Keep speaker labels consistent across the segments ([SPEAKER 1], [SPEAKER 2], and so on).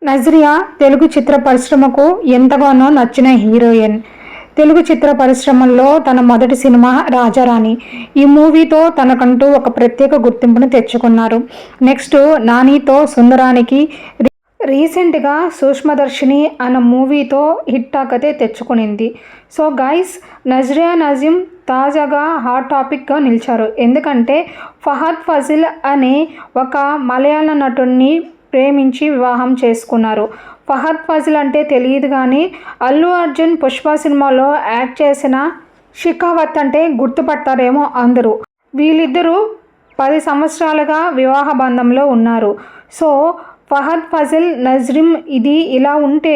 [SPEAKER 1] నజ్రియా తెలుగు చిత్ర పరిశ్రమకు ఎంతగానో నచ్చిన హీరోయిన్. తెలుగు చిత్ర పరిశ్రమల్లో తన మొదటి సినిమా రాజారాణి. ఈ మూవీతో తనకంటూ ఒక ప్రత్యేక గుర్తింపును తెచ్చుకున్నారు. నెక్స్ట్ నానితో సుందరానికి, రీసెంట్గా సూక్ష్మదర్శిని అన్న మూవీతో హిట్ టాక్ అయితే తెచ్చుకునింది. సో గైస్, నజ్రియా నజీం తాజాగా హాట్ టాపిక్గా నిలిచారు. ఎందుకంటే ఫహద్ ఫాజిల్ అనే ఒక మలయాళ నటుడిని ప్రేమించి వివాహం చేసుకున్నారు. ఫహద్ ఫాజిల్ అంటే తెలియదు కానీ అల్లు అర్జున్ పుష్ప సినిమాలో యాక్ట్ చేసిన షికావత్ అంటే గుర్తుపడతారేమో అందరూ. వీళ్ళిద్దరూ 10 సంవత్సరాలుగా వివాహ బంధంలో ఉన్నారు. సో ఫహద్ ఫాజిల్ నజ్రీం ఇది ఇలా ఉంటే,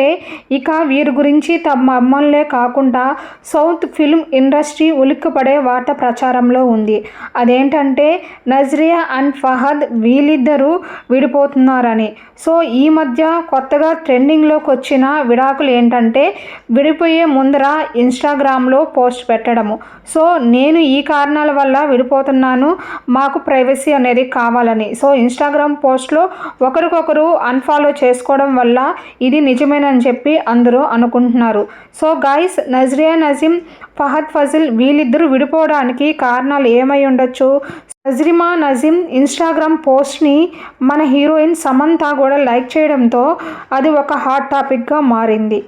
[SPEAKER 1] ఇక వీరి గురించి తమ అమ్మలే కాకుండా సౌత్ ఫిల్మ్ ఇండస్ట్రీ ఉలిక్కిపడే వార్త ప్రచారంలో ఉంది. అదేంటంటే నజ్రియా అండ్ ఫహద్ వీళ్ళిద్దరూ విడిపోతున్నారని. సో ఈ మధ్య కొత్తగా ట్రెండింగ్లోకి వచ్చిన విడాకులు ఏంటంటే విడిపోయే ముందర ఇన్స్టాగ్రామ్లో పోస్ట్ పెట్టడము. సో నేను ఈ కారణాల వల్ల విడిపోతున్నాను, మాకు ప్రైవసీ అనేది కావాలని. సో ఇన్స్టాగ్రామ్ పోస్ట్లో ఒకరికొకరు అన్ఫాలో చేసుకోవడం వల్ల ఇది నిజమేనని చెప్పి అందరూ అనుకుంటున్నారు. సో గైస్, నజ్రియా నజీం, ఫహద్ ఫాజిల్ వీళ్ళిద్దరూ విడిపోవడానికి కారణాలు ఏమై ఉండొచ్చు? నజ్రిమా నజీం ఇన్స్టాగ్రామ్ పోస్ట్ని మన హీరోయిన్ సమంత కూడా లైక్ చేయడంతో అది ఒక హాట్ టాపిక్గా మారింది.